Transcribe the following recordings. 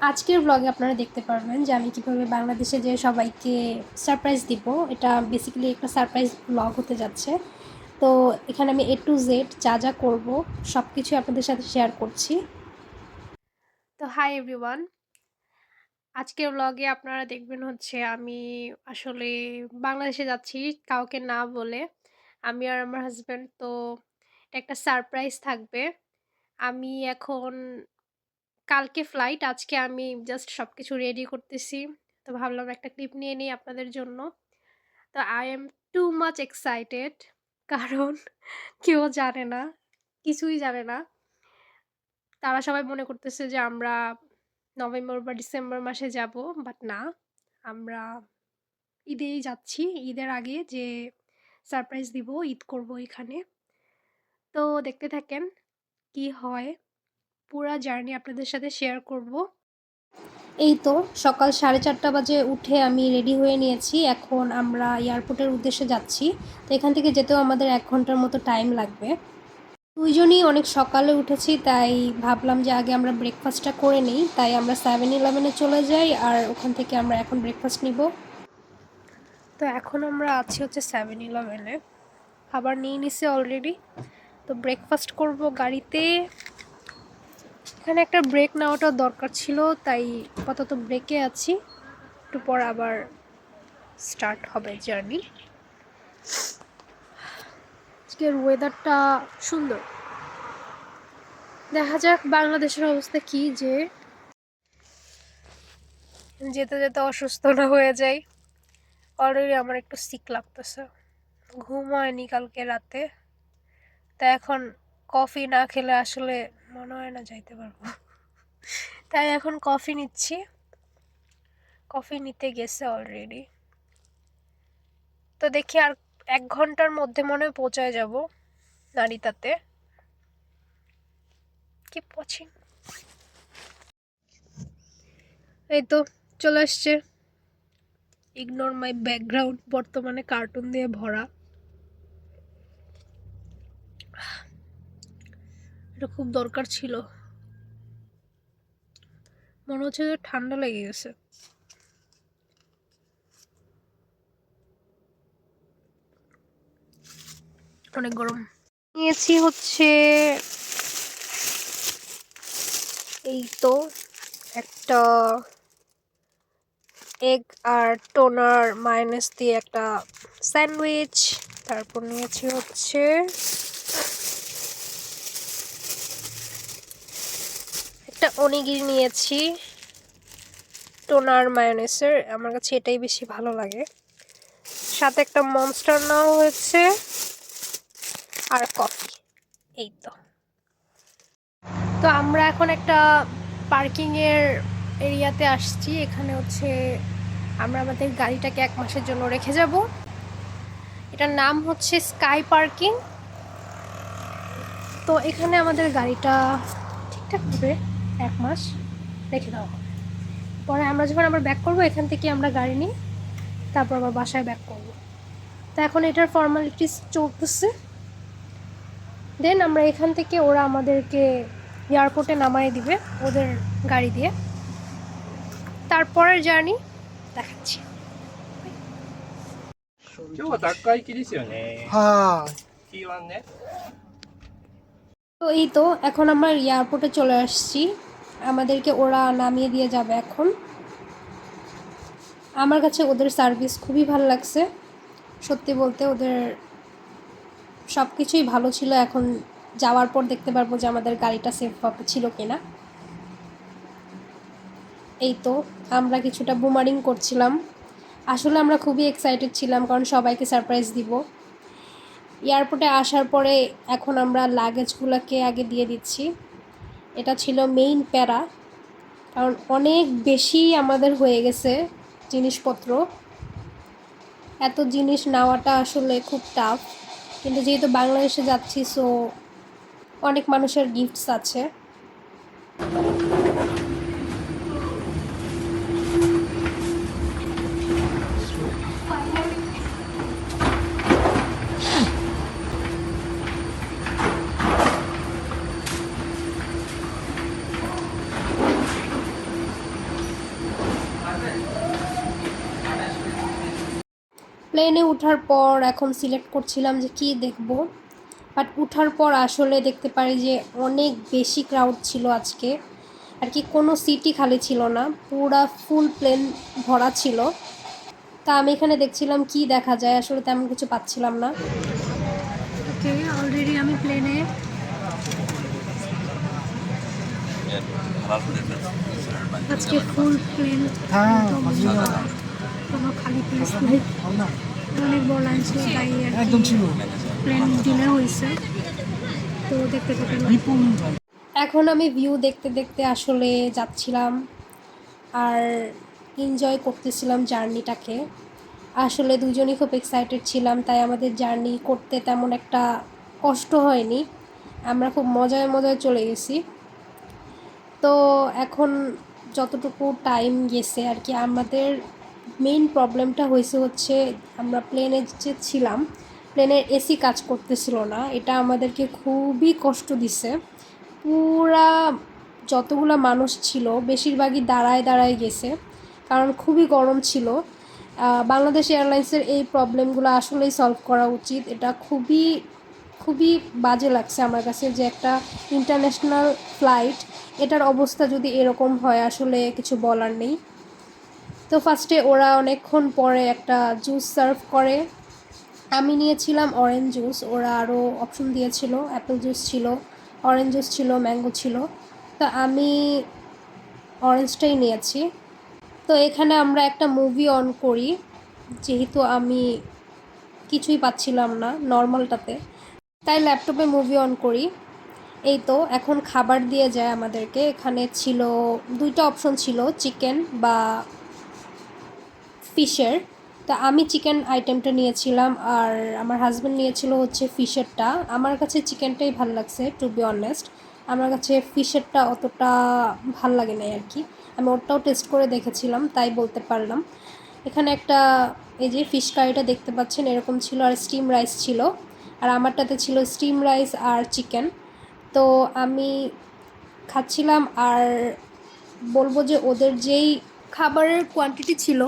আজকের ব্লগে আপনারা দেখতে পারবেন যে আমি কীভাবে বাংলাদেশে যে সবাইকে সারপ্রাইজ দিব। এটা বেসিক্যালি একটা সারপ্রাইজ ব্লগ হতে যাচ্ছে। তো এখানে আমি A to Z যা যা করবো সব কিছুই আপনাদের সাথে শেয়ার করছি। তো হাই এভরিওয়ান, আজকের ব্লগে আপনারা দেখবেন হচ্ছে আমি আসলে বাংলাদেশে যাচ্ছি কাউকে না বলে, আমি আর আমার হাজব্যান্ড। তো এটা একটা সারপ্রাইজ থাকবে। আমি এখন কালকে ফ্লাইট, আজকে আমি জাস্ট সব কিছু রেডি করতেছি। তো ভাবলাম একটা ক্লিপ নিয়ে নিই আপনাদের জন্য। তো I am too much excited, কারণ কেউ জানে না, কিছুই জানে না। তারা সবাই মনে করতেছে যে আমরা নভেম্বর বা ডিসেম্বর মাসে যাব, বাট না, আমরা ঈদেই যাচ্ছি। ঈদের আগে যে সারপ্রাইজ দিব, ঈদ করব এখানে। তো দেখতে থাকেন কি হয়, পুরা জার্নি আপনাদের সাথে শেয়ার করব। এই তো সকাল 4:30 বাজে উঠে আমি রেডি হয়ে নিয়েছি। এখন আমরা এয়ারপোর্টের উদ্দেশ্যে যাচ্ছি। তো এখান থেকে যেতেও আমাদের 1 ঘন্টার মতো টাইম লাগবে। দুইজনই অনেক সকালে উঠেছি, তাই ভাবলাম যে আগে আমরা ব্রেকফাস্টটা করে নিই। তাই আমরা 7-Eleven-এ চলে যাই, আর ওখান থেকে আমরা এখন ব্রেকফাস্ট নিব। তো এখন আমরা আছি হচ্ছে 7-Eleven-এ, খাবার নিয়ে নিছি অলরেডি। তো ব্রেকফাস্ট করব গাড়িতে। এখানে একটা ব্রেক নেওয়াটা দরকার ছিল, তাই আপাতত ব্রেকে আছি। একটু পর আবার স্টার্ট হবে জার্নি। আজকের ওয়েদারটা সুন্দর। দেখা যাক বাংলাদেশের অবস্থা কি, যে যেতে যেতে অসুস্থ না হয়ে যাই। অলরেডি আমার একটু সিক লাগতেছে, ঘুম হয়নি কালকে রাতে। তা এখন কফি না খেলে আসলে মনে হয় না যাইতে পারবো, তাই এখন কফি নিচ্ছি। কফি নিতে গেছে অলরেডি। তো দেখি আর 1 ঘন্টার মধ্যে মনে হয় পৌঁছায় যাব নারিতাতে। কি পছি, এই তো চলে আসছে। ইগনোর মাই ব্যাকগ্রাউন্ড, বর্তমানে কার্টুন দিয়ে ভরা। এটা খুব দরকার ছিল, মনে হচ্ছে যে ঠান্ডা লেগে গেছে। অনেক গরম। নিয়েছি হচ্ছে এই তো একটা এগ আর টোনার মায়োনেজ দিয়ে একটা স্যান্ডউইচ। তারপর নিয়েছি হচ্ছে একটা অনিগিরি নিয়েছি টোনার মায়োনেজের, আমার কাছে এটাই বেশি ভালো লাগে। সাথে একটা মনস্টার নেওয়া হয়েছে আর কফি। এই তো তো আমরা এখন একটা পার্কিংয়ের এরিয়াতে আসছি। এখানে হচ্ছে আমরা আমাদের গাড়িটাকে 1 মাসের জন্য রেখে যাব। এটার নাম হচ্ছে স্কাই পার্কিং। তো এখানে আমাদের গাড়িটা ঠিকঠাকভাবে 1 মাস রেখে দেওয়া হবে। পরে আমরা যখন আবার ব্যাক করবো, এখান থেকে আমরা গাড়ি নিই, তারপর আবার বাসায় ব্যাক করবো। তো এখন এটার ফর্মালিটিস চলতেছে। দেন আমরা এখান থেকে, ওরা আমাদেরকে এয়ারপোর্টে নামায় দিবে ওদের গাড়ি দিয়ে। তারপরের জার্নি দেখাচ্ছি। 今日は宅配機ですよね。は T1 ね。 তো এই তো এখন আমরা এয়ারপোর্টে চলে আসছি, আমাদেরকে ওরা নামিয়ে দিয়ে যাবে এখন। আমার কাছে ওদের সার্ভিস খুবই ভালো লাগছে, সত্যি বলতে ওদের সব কিছুই ভালো ছিল। এখন যাওয়ার পর দেখতে পারবো যে আমাদের গাড়িটা সেফভাবে ছিল কিনা। এই তো আমরা কিছুটা বুমারিং করছিলাম। আসলে আমরা খুবই এক্সাইটেড ছিলাম, কারণ সবাইকে সারপ্রাইজ দিব। এয়ারপোর্টে আসার পরে এখন আমরা লাগেজগুলোকে আগে দিয়ে দিচ্ছি। এটা ছিল মেইন প্যারা, কারণ অনেক বেশি আমাদের হয়ে গেছে জিনিসপত্র। এত জিনিস নেওয়াটা আসলে খুব টাফ, কিন্তু যেহেতু বাংলাদেশে যাচ্ছি, সো অনেক মানুষের গিফটস আছে। প্লেনে ওঠার পর এখন সিলেক্ট করছিলাম যে কী দেখব, বাট ওঠার পর আসলে দেখতে পারি যে অনেক বেশি ক্রাউড ছিল আজকে আর কি, কোনো সিটই খালি ছিল না, পুরা ফুল প্লেন ভরা ছিল। তা আমি এখানে দেখছিলাম কি দেখা যায়, আসলে তেমন কিছু পাচ্ছিলাম না। ওকে, অলরেডি আমি প্লেনে আজকে ফুল প্লেন, কোনো খালি প্লেস নেই, অনেক বড় লাইন ছিল, তাই একদম ছিল প্লেন ডিলে হয়েছে। তো দেখতে পেলাম এখন আমি ভিউ দেখতে দেখতে আসলে যাচ্ছিলাম আর এনজয় করতেছিলাম জার্নিটাকে। আসলে দুজনই খুব এক্সাইটেড ছিলাম, তাই আমাদের জার্নি করতে তেমন একটা কষ্ট হয়নি, আমরা খুব মজায় মজায় চলে গেছি। তো এখন যতটুকু টাইম গেছে আর কি, আমাদের মেইন প্রবলেমটা হয়েছে হচ্ছে আমরা প্লেনে যে ছিলাম, প্লেনের এসি কাজ করতেছিল না, এটা আমাদেরকে খুবই কষ্ট দিছে। পুরা যতগুলো মানুষ ছিল বেশিরভাগই দাঁড়ায় দাঁড়ায় গেছে, কারণ খুবই গরম ছিল। বাংলাদেশ এয়ারলাইন্সের এই প্রবলেমগুলো আসলেই সলভ করা উচিত, এটা খুবই খুবই বাজে লাগছে আমার কাছে যে একটা ইন্টারন্যাশনাল ফ্লাইট, এটার অবস্থা যদি এরকম হয় আসলে কিছু বলার নেই। তো ফার্স্টে ওরা অনেকক্ষণ পরে একটা জুস সার্ভ করে, আমি নিয়েছিলাম অরেঞ্জ জুস, ওরা আরও অপশন দিয়েছিল, অ্যাপেল জুস ছিল, অরেঞ্জ জুস ছিল, ম্যাঙ্গো ছিল, তো আমি অরেঞ্জটাই নিয়েছি। তো এখানে আমরা একটা মুভি অন করি, যেহেতু আমি কিছুই পাচ্ছিলাম না নর্মালটাতে, তাই ল্যাপটপে মুভি অন করি। এই তো এখন খাবার দিয়ে যায় আমাদেরকে, এখানে ছিল দুইটা অপশন ছিল, চিকেন বা ফিশের। তা আমি চিকেন আইটেমটা নিয়েছিলাম আর আমার হাজব্যান্ড নিয়েছিল হচ্ছে ফিশেরটা। আমার কাছে চিকেনটাই ভাল লাগছে টু বি অনেস্ট, আমার কাছে ফিশেরটা অতটা ভাল লাগে নাই আর কি, আমি ওটাও টেস্ট করে দেখেছিলাম তাই বলতে পারলাম। এখানে একটা এই যে ফিশ কারিটা দেখতে পাচ্ছেন এরকম ছিল, আর স্টিম রাইস ছিল, আর আমারটাতে ছিল স্টিম রাইস আর চিকেন। তো আমি খাচ্ছিলাম আর বলবো যে ওদের যেই খাবারের কোয়ান্টিটি ছিল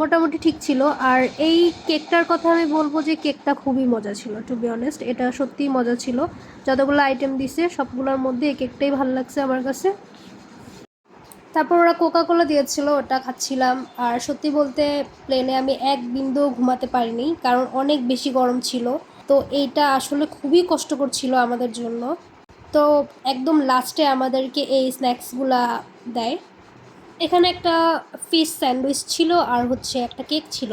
মোটামুটি ঠিক ছিল। আর এই কেকটার কথা আমি বলবো যে কেকটা খুবই মজা ছিল টু বি অনেস্ট, এটা সত্যিই মজা ছিল, যতগুলো আইটেম দিছে সবগুলোর মধ্যে এই কেকটাই ভালো লাগছে আমার কাছে। তারপর ওরা কোকা কোলা দিয়েছিল, ওটা খাচ্ছিলাম। আর সত্যি বলতে প্লেনে আমি এক বিন্দু ঘুমাতে পারিনি, কারণ অনেক বেশি গরম ছিল, তো এইটা আসলে খুবই কষ্টকর ছিল আমাদের জন্য। তো একদম লাস্টে আমাদেরকে এই স্ন্যাক্সগুলা দেয়। এখানে একটা ফিশ স্যান্ডউইচ ছিল আর হচ্ছে একটা কেক ছিল।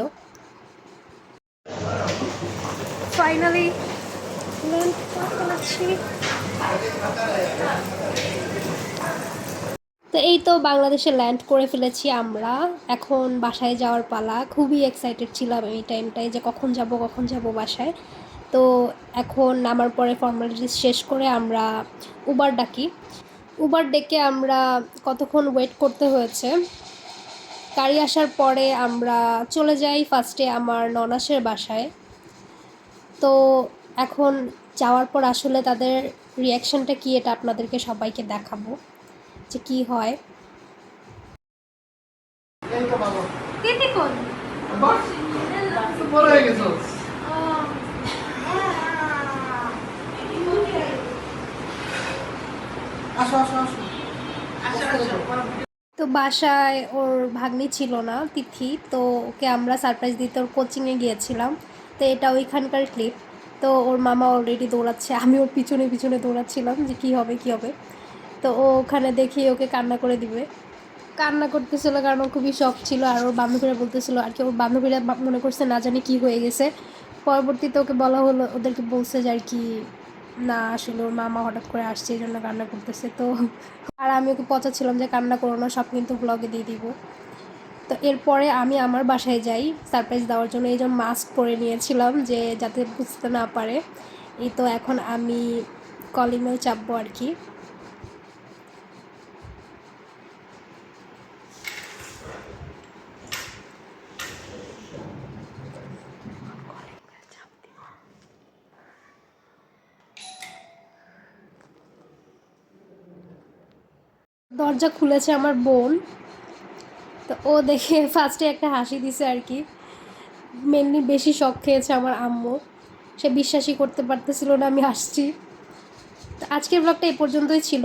ফাইনালি ল্যান্ড করেছি। তো এই তো বাংলাদেশে ল্যান্ড করে ফেলেছি আমরা, এখন বাসায় যাওয়ার পালা। খুবই এক্সাইটেড ছিলাম এই টাইমটায় যে কখন যাব বাসায়। তো এখন নামার পরে ফর্মালিটিস শেষ করে আমরা উবার ডাকি, উবার ডেকে আমরা কতক্ষণ ওয়েট করতে হয়েছে। গাড়ি আসার পরে আমরা চলে যাই ফার্স্টে আমার ননাসের বাসায়। তো এখন যাওয়ার পর আসলে তাদের রিয়াকশানটা কী এটা আপনাদেরকে সবাইকে দেখাবো যে কী হয়। তো বাসায় ওর ভাগ্নি ছিল না, তিথি, তো ওকে আমরা সারপ্রাইজ দিতে ওর কোচিংয়ে গিয়েছিলাম। তো এটা ওইখানকার ক্লিপ। তো ওর মামা অলরেডি দৌড়াচ্ছে, আমি ওর পিছনে পিছনে দৌড়াচ্ছিলাম যে কী হবে কী হবে। তো ও ওখানে দেখি ওকে কান্না করে দিবে, কান্না করতেছিল কারণ ও খুবই শখ ছিল। আর ওর বান্ধবীরা বলতেছিল আর কি, ওর বান্ধবীরা মনে করছে না জানি কী হয়ে গেছে। পরবর্তীতে ওকে বলা হলো, ওদেরকে বলছে যে আর কি না আসলে ওর মামা হঠাৎ করে আসছে এই জন্য কান্না করতেছে। তো আর আমি ওকে পচাচ্ছিলাম যে কান্না করো না, সব কিন্তু ব্লগে দিয়ে দিব। তো এরপরে আমি আমার বাসায় যাই সারপ্রাইজ দেওয়ার জন্য, এই জন্য মাস্ক পরে নিয়েছিলাম যে যাতে বুঝতে না পারে। এই তো এখন আমি কলিংয়ে চাপবো আর কি। দরজা খুলেছে আমার বোন, তো ও দেখে ফার্স্টে একটা হাসি দিছে আর কি। মেনলি বেশি শখ খেয়েছে আমার আম্মু। সে বিশ্বাসই করতে পারতেছিল না আমি আসছি। তো আজকের ব্লগটা এই পর্যন্তই ছিল।